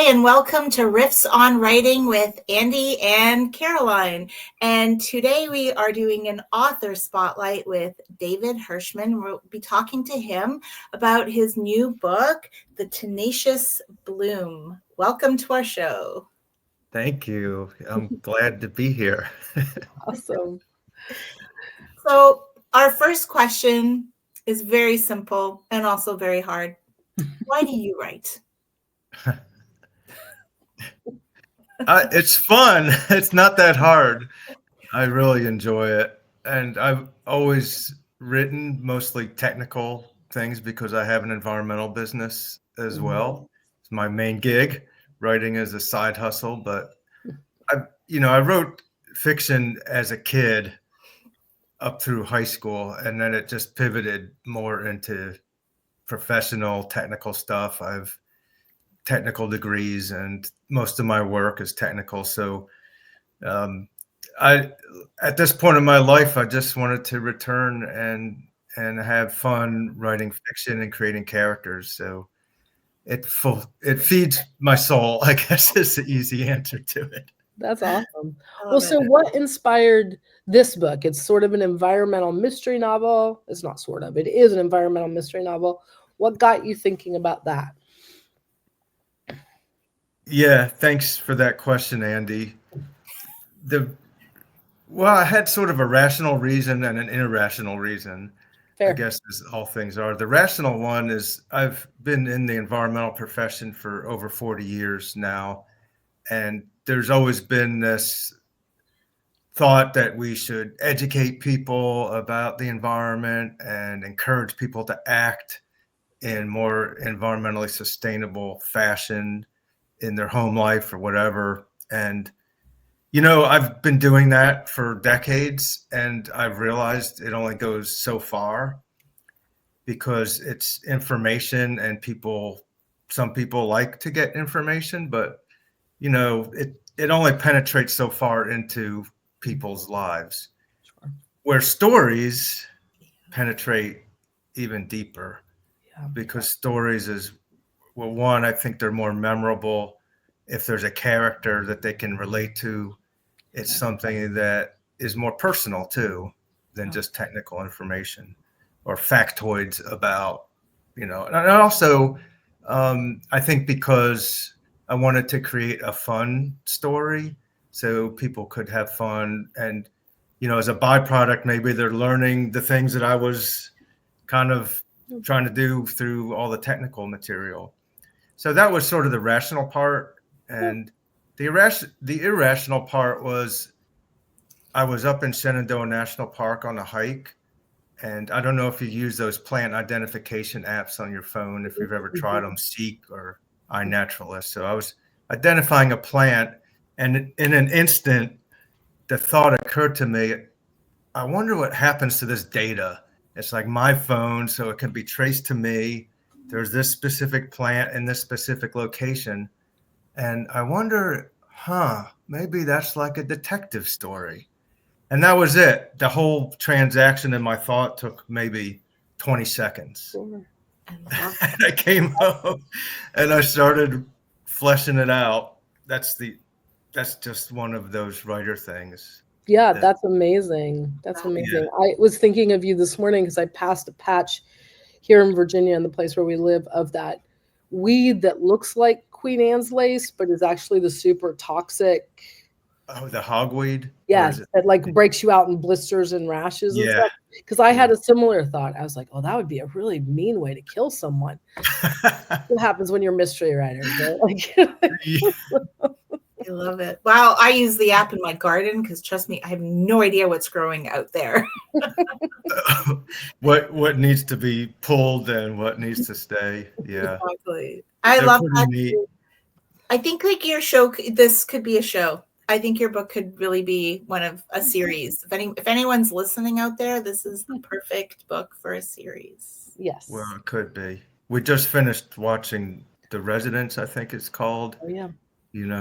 and welcome to Riffs on Writing with Andy and Caroline. And today we are doing an author spotlight with David Hirschman. We'll be talking to him about his new book, The Tenacious Bloom. Welcome to our show. Thank you. I'm glad to be here. Awesome. So our first question is very simple and also very hard. Why do you write? It's fun. It's not that hard. I really enjoy it. And I've always written mostly technical things because I have an environmental business as well. It's my main gig. Writing is a side hustle, but I wrote fiction as a kid up through high school, and then it just pivoted more into professional technical stuff. I've technical degrees and most of my work is technical. So at this point in my life, I just wanted to return and have fun writing fiction and creating characters. So it feeds my soul, I guess, is the easy answer to it. That's awesome. Well, so what inspired this book? It's sort of an environmental mystery novel. It's not sort of, it is an environmental mystery novel. What got you thinking about that? Yeah, thanks for that question, Andy. I had sort of a rational reason and an irrational reason. Fair. I guess as all things are. The rational one is I've been in the environmental profession for over 40 years now, and there's always been this thought that we should educate people about the environment and encourage people to act in more environmentally sustainable fashion in their home life or whatever. And, I've been doing that for decades, and I've realized it only goes so far because it's information and some people like to get information, but, it only penetrates so far into people's lives. Sure. Where stories penetrate even deeper. Yeah. Because stories is, well, one, I think they're more memorable. If there's a character that they can relate to, it's something that is more personal too than just technical information or factoids about, and also I think because I wanted to create a fun story so people could have fun. And, as a byproduct, maybe they're learning the things that I was kind of trying to do through all the technical material. So that was sort of the rational part. And the irrational part was I was up in Shenandoah National Park on a hike. And I don't know if you use those plant identification apps on your phone, if you've ever tried them, Seek or iNaturalist. So I was identifying a plant, and in an instant, the thought occurred to me, I wonder what happens to this data. It's like my phone, so it can be traced to me. There's this specific plant in this specific location. And I wonder, maybe that's like a detective story. And that was it. The whole transaction in my thought took maybe 20 seconds. Sure. And I came home and I started fleshing it out. That's just one of those writer things. Yeah, that's amazing. That's amazing. Yeah. I was thinking of you this morning because I passed a patch here in Virginia, in the place where we live, of that weed that looks like Queen Anne's lace, but is actually the super toxic. Oh, the hogweed? Yes, that like breaks you out in blisters and rashes and stuff. Because I had a similar thought. I was like, oh, that would be a really mean way to kill someone. What happens when you're a mystery writer? Right? I love it. Wow, I use the app in my garden because, trust me, I have no idea what's growing out there. What needs to be pulled and what needs to stay. Yeah. Exactly. I love that. Neat. I think like your show, this could be a show. I think your book could really be one of a series. If anyone's listening out there, this is the perfect book for a series. Yes. Well, it could be. We just finished watching The Residence, I think it's called. Oh, yeah.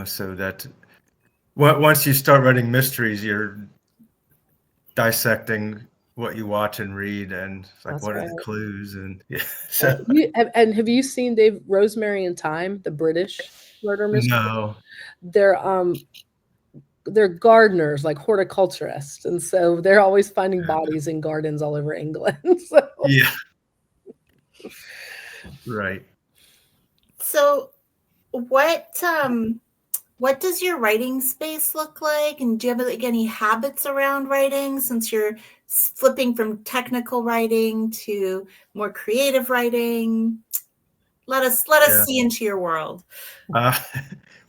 So that once you start writing mysteries, you're dissecting what you watch and read, and it's like, That's what right. are the clues? And yeah. So, have you seen Dave Rosemary and Thyme, the British murder mystery? No. They're gardeners, like horticulturists, and so they're always finding bodies in gardens all over England. So. Yeah. Right. So what does your writing space look like? And do you have like any habits around writing, since you're flipping from technical writing to more creative writing? Let us see into your world.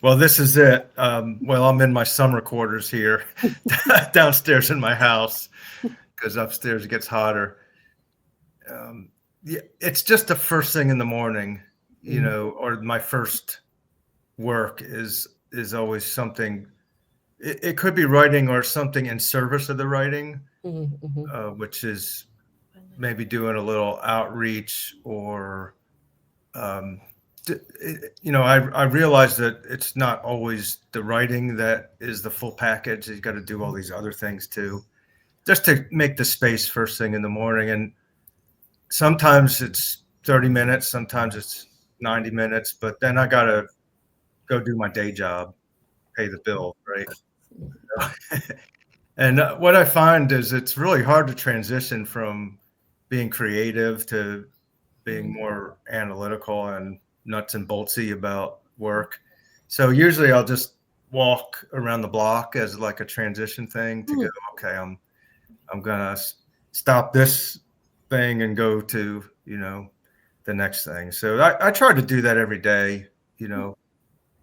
Well, this is it. Well, I'm in my summer quarters here downstairs in my house, because upstairs it gets hotter. Yeah, it's just the first thing in the morning, or my first work is always something. It could be writing or something in service of the writing, which is maybe doing a little outreach, or I realize that it's not always the writing that is the full package. You got to do all these other things too, just to make the space first thing in the morning. And sometimes it's 30 minutes, sometimes it's 90 minutes, but then I got to go do my day job, pay the bill, right? And what I find is it's really hard to transition from being creative to being more analytical and nuts and boltsy about work. So usually I'll just walk around the block as like a transition thing to go, okay, I'm gonna stop this thing and go to, the next thing. So I try to do that every day,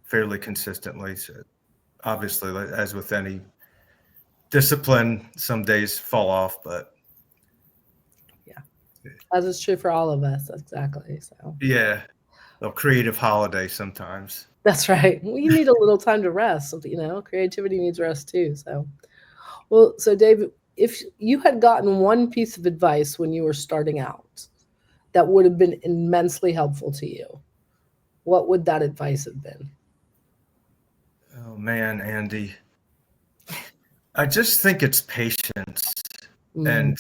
fairly consistently. So obviously, as with any discipline, some days fall off, but as is true for all of us. Exactly. So yeah, a creative holiday sometimes. That's right. We need a little time to rest. Creativity needs rest too. So David, if you had gotten one piece of advice when you were starting out that would have been immensely helpful to you, what would that advice have been? Oh man, Andy, I just think it's patience and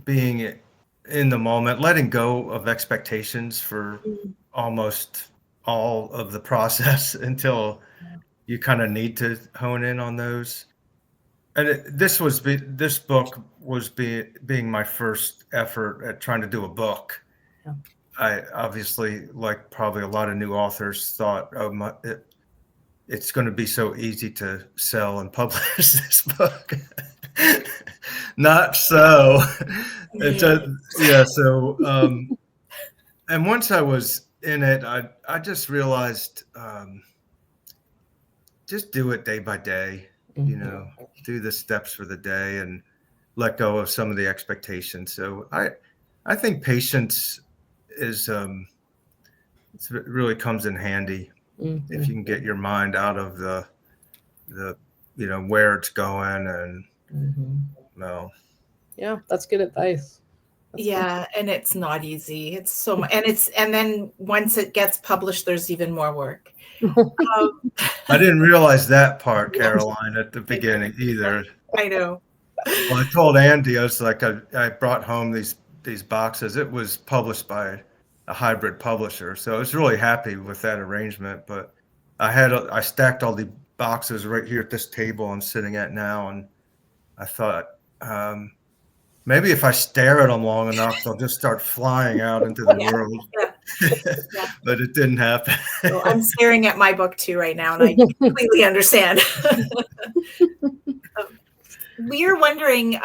being in the moment, letting go of expectations for almost all of the process until you kind of need to hone in on those. And this book was being my first effort at trying to do a book. Yeah. I obviously, like probably a lot of new authors, thought, it's going to be so easy to sell and publish this book. Not so. So, and once I was in it, I just realized, just do it day by day, do the steps for the day and let go of some of the expectations. So I think patience is, it really comes in handy if you can get your mind out of the where it's going and Yeah, that's good advice. And it's not easy. It's so much, and then once it gets published, there's even more work. I didn't realize that part, Caroline, at the beginning either. I know. Well, I told Andy, I was like, I brought home these boxes. It was published by a hybrid publisher, so I was really happy with that arrangement. But I stacked all the boxes right here at this table I'm sitting at now, and I thought, maybe if I stare at them long enough, they'll just start flying out into the world. Yeah. But it didn't happen. Well, I'm staring at my book too right now, and I completely understand. We're wondering,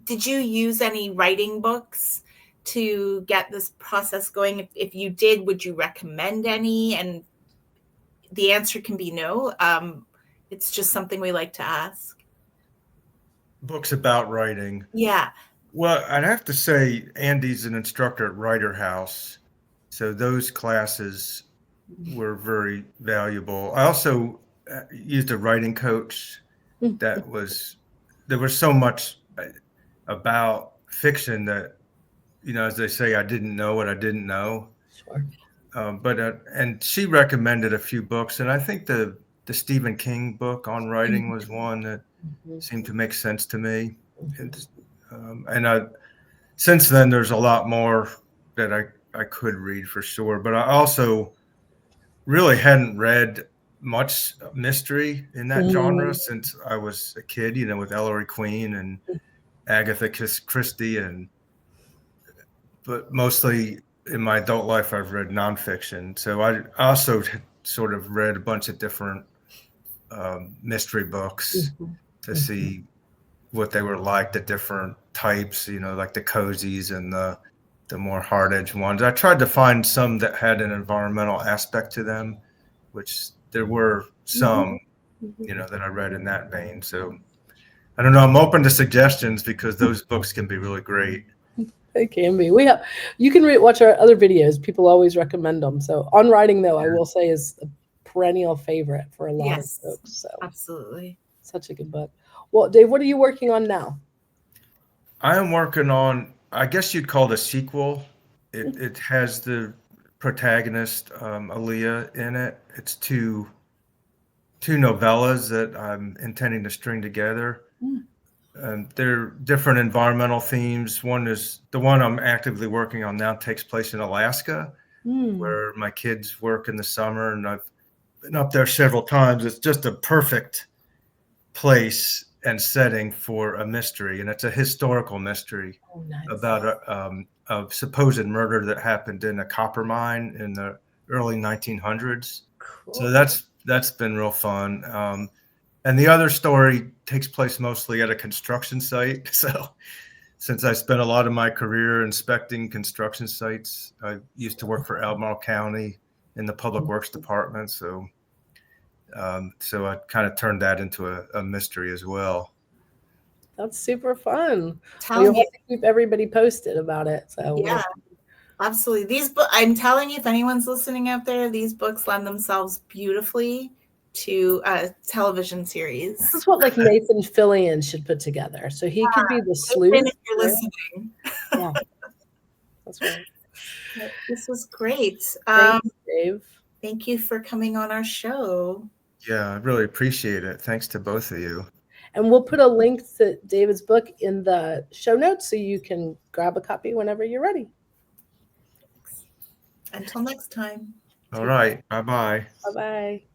did you use any writing books to get this process going? If you did, would you recommend any? And the answer can be no. It's just something we like to ask. Books about writing. Yeah. Well, I'd have to say Andy's an instructor at Writer House, so those classes were very valuable. I also used a writing coach. There was so much about fiction that, as they say, I didn't know what I didn't know. Sure. And she recommended a few books, and I think the Stephen King book on writing was one that seemed to make sense to me. And since then, there's a lot more that I could read for sure. But I also really hadn't read much mystery in that genre since I was a kid, with Ellery Queen and Agatha Christie, but mostly in my adult life, I've read nonfiction. So I also sort of read a bunch of different mystery books to see what they were like, the different types, like the cozies and the more hard-edged ones. I tried to find some that had an environmental aspect to them, which there were some, that I read in that vein. So I don't know. I'm open to suggestions because those books can be really great. They can be. You can watch our other videos. People always recommend them. So On Writing, though, I will say is a perennial favorite for a lot of folks. So absolutely. Such a good book. Well, Dave, what are you working on now? I am working on, I guess you'd call it a sequel. It has the protagonist, Aaliyah, in it. It's two novellas that I'm intending to string together. They're different environmental themes. One is the one I'm actively working on now takes place in Alaska, where my kids work in the summer, and I've been up there several times. It's just a perfect place and setting for a mystery, and it's a historical mystery about a supposed murder that happened in a copper mine in the early 1900s. Cool. So that's been real fun. And the other story takes place mostly at a construction site. So since I spent a lot of my career inspecting construction sites, I used to work for Albemarle County in the Public Works Department. So I kind of turned that into a mystery as well. That's super fun. You'll have to keep everybody posted about it. So yeah, absolutely. These books, I'm telling you, if anyone's listening out there, these books lend themselves beautifully to a television series. This is what Nathan Fillion should put together. So he could be the sleuth. If you're listening. Yeah, that's right. This was great. Thanks, Dave. Thank you for coming on our show. Yeah, I really appreciate it. Thanks to both of you. And we'll put a link to David's book in the show notes so you can grab a copy whenever you're ready. Until next time. All right. Bye-bye. Bye-bye.